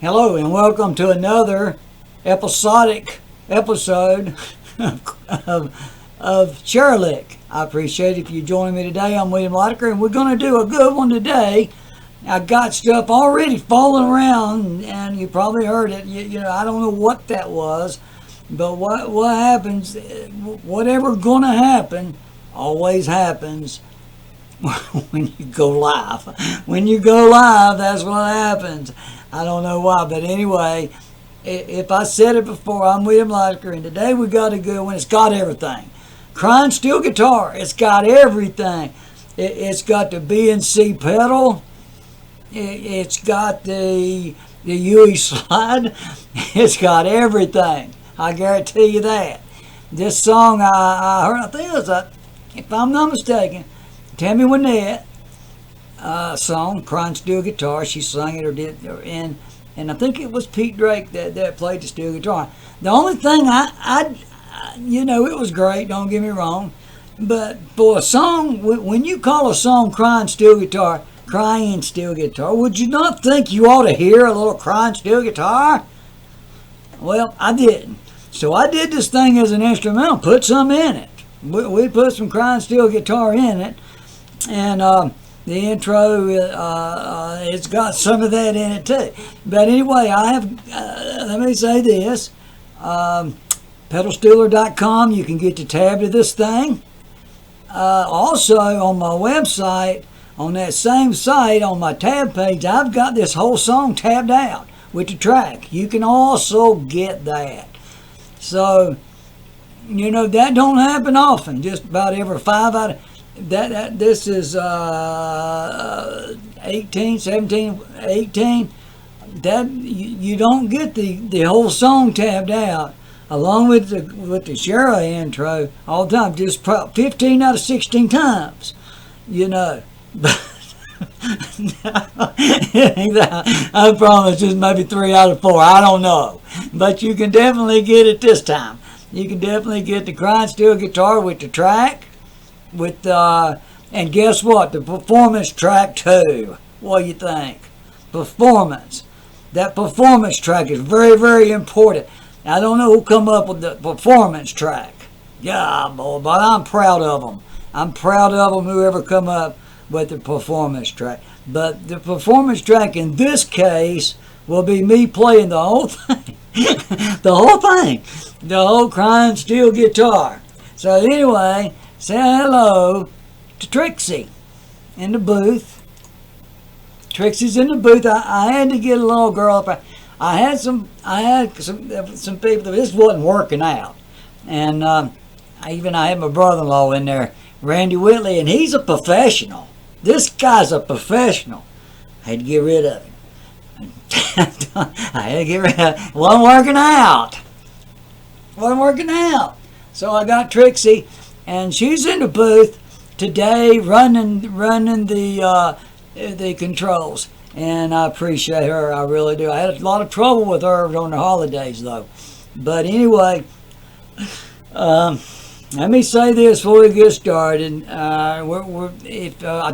Hello and welcome to another episode of Charlick. I appreciate if you join me today. I'm William Lotiker, and we're going to do a good one today. I got stuff already falling around, and you probably heard it. You know, I don't know what that was, but what happens, whatever going to happen, always happens when you go live. When you go live, that's what happens. I don't know why, but anyway, if I said it before, I'm William Lotiker, and today we got a good one. It's got everything. Crying steel guitar, it's got everything. It's got the B and C pedal. It's got the UE slide. It's got everything. I guarantee you that. This song I heard, I think it was, if I'm not mistaken, Tammy Wynette song, Crying Steel Guitar. She sang it or did, and I think it was Pete Drake that played the steel guitar. The only thing I you know, it was great, don't get me wrong, but for a song, when you call a song Crying Steel Guitar, would you not think you ought to hear a little crying steel guitar? Well, I didn't. So I did this thing as an instrumental, put some in it. We put some crying steel guitar in it, and the intro, it's got some of that in it too. But anyway, I have, let me say this, pedalstealer.com, you can get the tab to this thing. Also, on my website, on that same site, on my tab page, I've got this whole song tabbed out with the track. You can also get that. So, you know, that don't happen often, just about every 5 out of... This is 18, 17, 18. That you don't get the whole song tabbed out along with the Shara intro all the time. Just 15 out of 16 times, you know. But I promise, just maybe 3 out of 4. I don't know, but you can definitely get it this time. You can definitely get the crying steel guitar with the track. With and guess what? The performance track too. What do you think? Performance. That performance track is very, very important. I don't know who come up with the performance track. Yeah, boy, but I'm proud of them. I'm proud of them, whoever come up with the performance track. But the performance track in this case will be me playing the whole thing. The whole thing. The whole crying steel guitar. So anyway, say hello to Trixie in the booth. Trixie's in the booth. I had to get a little girl up. I had some people. This wasn't working out, and I had my brother-in-law in there, Randy Whitley, and he's a professional. This guy's a professional. I had to get rid of him. I had to get rid of him. Wasn't working out. So I got Trixie. And she's in the booth today, running the controls, and I appreciate her. I really do. I had a lot of trouble with her on the holidays, though. But anyway, let me say this before we get started. I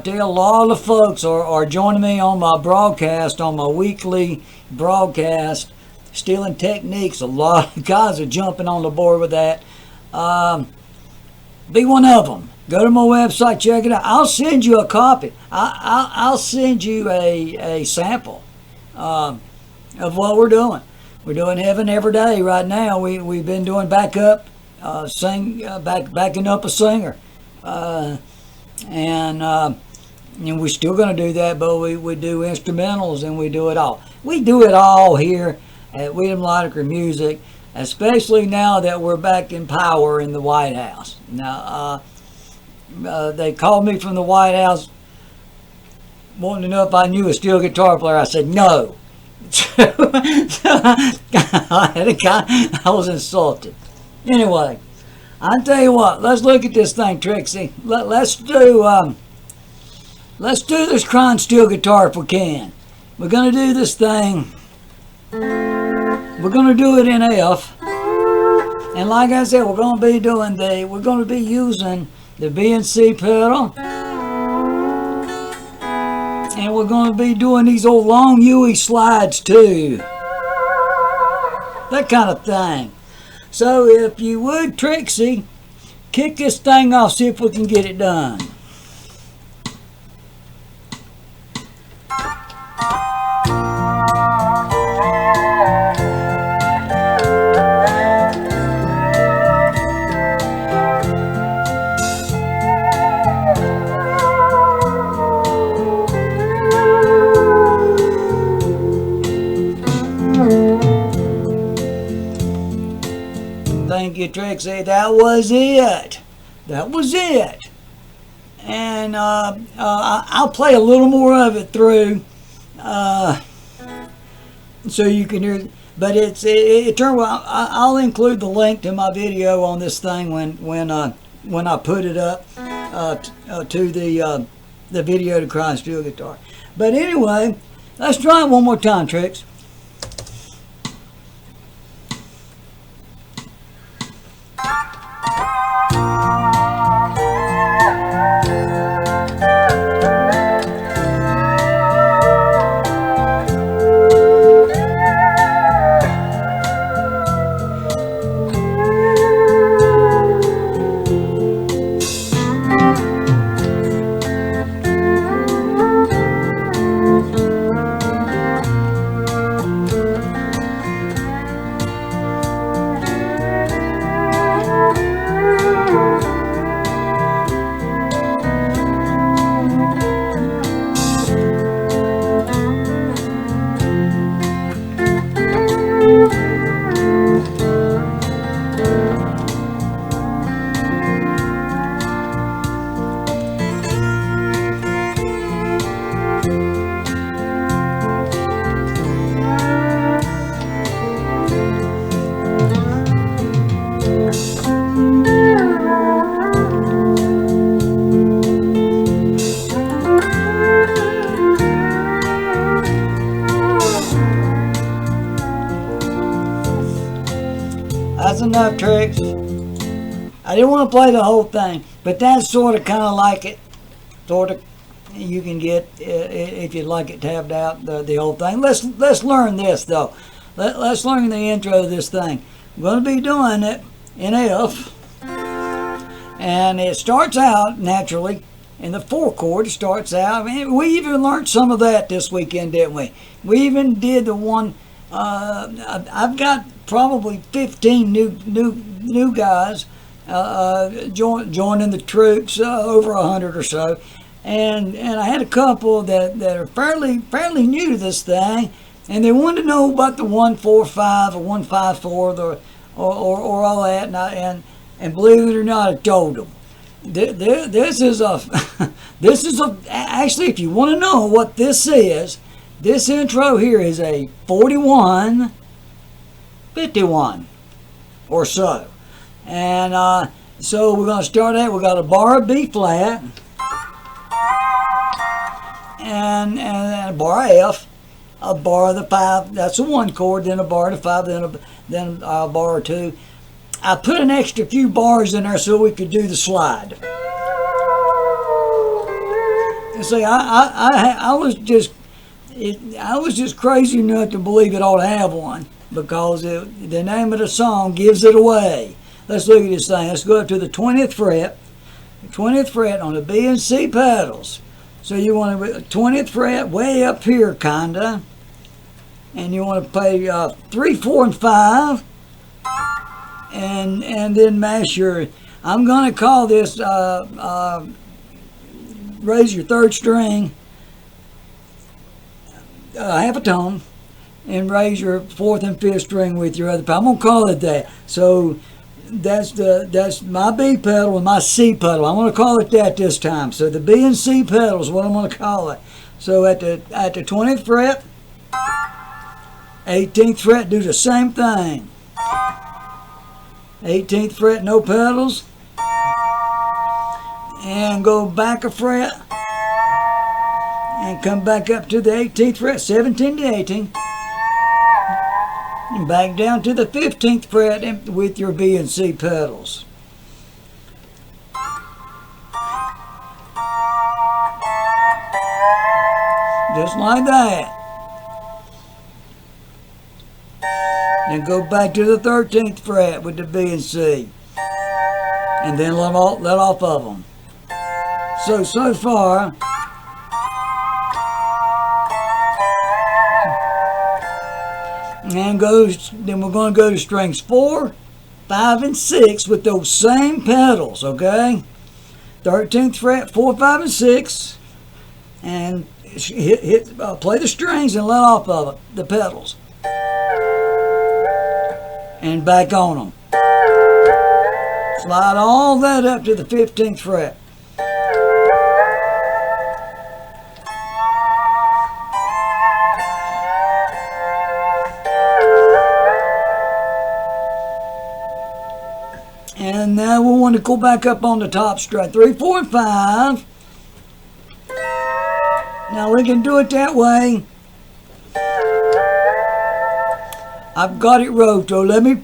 tell you, a lot of folks are joining me on my broadcast, on my weekly broadcast, Stealing Techniques. A lot of guys are jumping on the board with that. Be one of them. Go to my website, check it out. I'll send you a copy. I'll send you a sample of what we're doing. We're doing Heaven Every Day right now. We've been doing backing up a singer, and we're still going to do that. But we do instrumentals, and we do it all. We do it all here at William Lotiker Music. Especially now that we're back in power in the White House. Now, they called me from the White House wanting to know if I knew a steel guitar player. I said no. I was insulted. Anyway, I tell you what. Let's look at this thing, Trixie. Let's do this crying steel guitar if we can. We're gonna do this thing. We're gonna do it in F. And like I said, we're gonna be using the B and C pedal. And we're going to be doing these old long U-E slides too. That kind of thing. So if you would, Trixie, kick this thing off, see if we can get it done. Thank you, Trixie. That was it. That was it. And I'll play a little more of it through, so you can hear. But it turned out. I'll include the link to my video on this thing when I put it up to the video to crying steel guitar. But anyway, let's try it one more time, Trix. That's enough, Tricks. I didn't want to play the whole thing, but that's sort of kind of like it. Sort of, you can get if you'd like it tabbed out the whole thing. Let's learn this though. Let's learn the intro of this thing. I'm going to be doing it in F, and it starts out naturally in the 4 chord. It starts out. I mean, we even learned some of that this weekend, didn't we? We even did the one. I've got probably 15 new guys joining the troops, over 100 or so, and I had a couple that are fairly new to this thing, and they wanted to know about the 145 or 154 or all that, and believe it or not, I told them. This is actually, if you want to know what this is, this intro here is a 41, 51 or so. And so we're going to start out. We got a bar of B flat and a bar of F, a bar of the 5. That's a 1 chord. Then a bar of the 5. Then a bar or 2. I put an extra few bars in there so we could do the slide. You see, I was just crazy enough to believe it ought to have one, because the name of the song gives it away. Let's look at this thing. Let's go up to the 20th fret. The 20th fret on the B and C pedals. So you want to 20th fret way up here, kinda, and you want to play 3, 4, and 5, and then mash your. I'm going to call this raise your 3rd string half a tone, and raise your 4th and 5th string with your other. I'm gonna call it that. So that's my B pedal and my C pedal. I'm gonna call it that this time. So the B and C pedal is what I'm gonna call it. So at the 20th fret, 18th fret, do the same thing. 18th fret, no pedals, and go back a fret, and come back up to the 18th fret, 17 to 18, and back down to the 15th fret with your B and C pedals. Just like that. Then go back to the 13th fret with the B and C, and then let off of them. So far, and then we're going to go to strings 4, 5, and 6 with those same pedals, okay? 13th fret, 4, 5, and 6, and play the strings and let off of it, the pedals, and back on them. Slide all that up to the 15th fret. And now we want to go back up on the top string, 3, 4, and 5. Now we can do it that way. I've got it wrote, so let me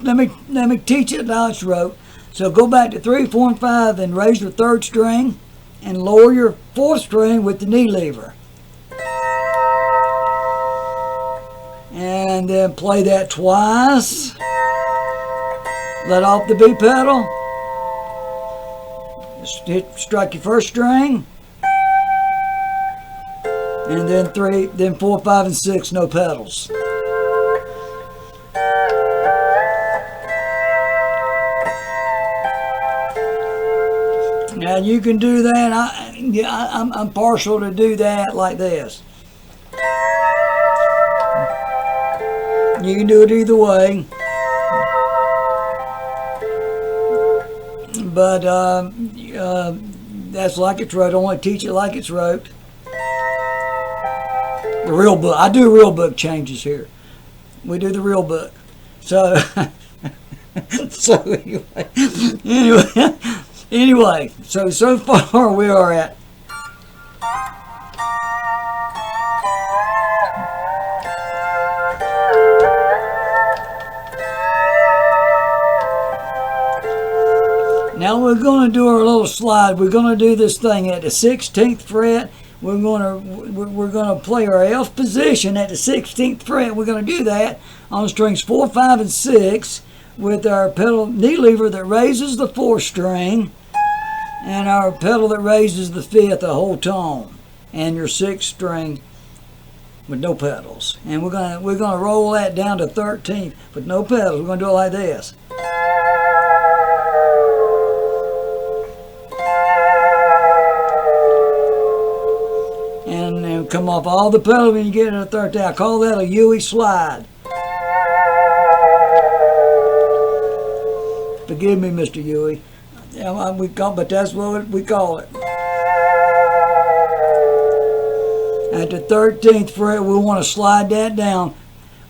teach it how it's wrote. So go back to 3, 4, and 5, and raise your 3rd string, and lower your 4th string with the knee lever, and then play that twice. Let off the B pedal. Strike your 1st string, and then 4, 5, and 6, no pedals. Now you can do that. I'm partial to do that like this. You can do it either way, but that's like it's wrote. I want to teach it like it's wrote. The real book. I do real book changes here. We do the real book. So, anyway, so far we are at now we're going to do our little slide. We're going to do this thing at the 16th fret. We're going to play our F position at the 16th fret. We're going to do that on strings 4, 5, and 6 with our pedal knee lever that raises the 4th string, and our pedal that raises the 5th, the whole tone, and your 6th string with no pedals. And we're gonna roll that down to 13th with no pedals. We're gonna do it like this. And then come off all the pedals when you get to the 13th. I call that a Huey slide. Forgive me, Mr. Huey. Yeah, but that's what we call it. At the 13th fret, we want to slide that down.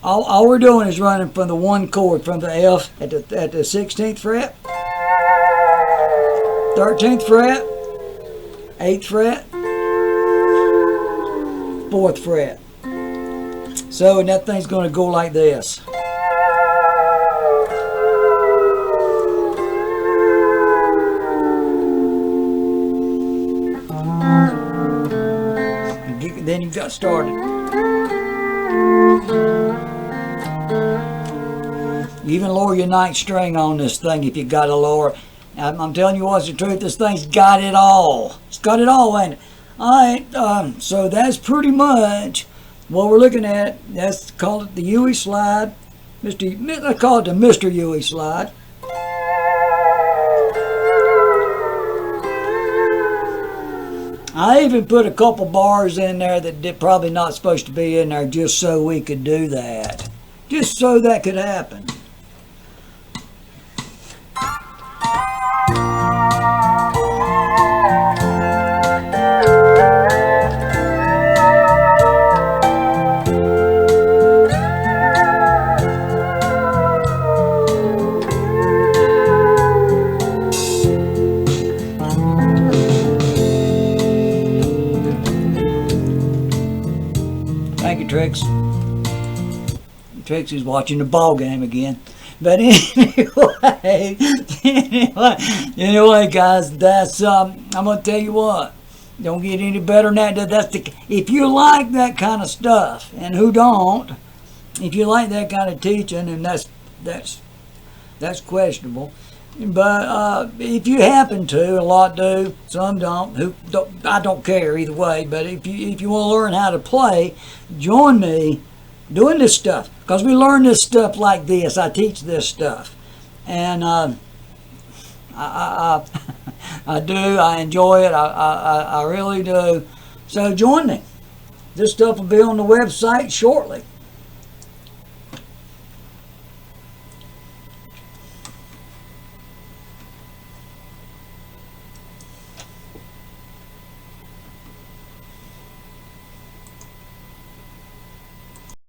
All we're doing is running from the 1 chord, from the F at the 16th fret, 13th fret, 8th fret, 4th fret. So, and that thing's going to go like this. Then you got started. You even lower your 9th string on this thing if you got a lower. I'm telling you what's the truth. This thing's got it all. It's got it all, ain't it? All right. So that's pretty much what we're looking at. That's called it the Huey slide. I call it the Mr. Huey slide. I even put a couple bars in there that did probably not supposed to be in there just so we could do that. Just so that could happen. Thank you, Trix. Trixie's watching the ball game again. But anyway, anyway, guys, that's I'm gonna tell you what. Don't get any better than that. If you like that kind of stuff, and who don't, if you like that kind of teaching, and that's questionable. But if you happen to, a lot do, some don't. I don't care either way. But if you want to learn how to play, join me doing this stuff, because we learn this stuff like this. I teach this stuff, and I do. I enjoy it. I really do. So join me. This stuff will be on the website shortly.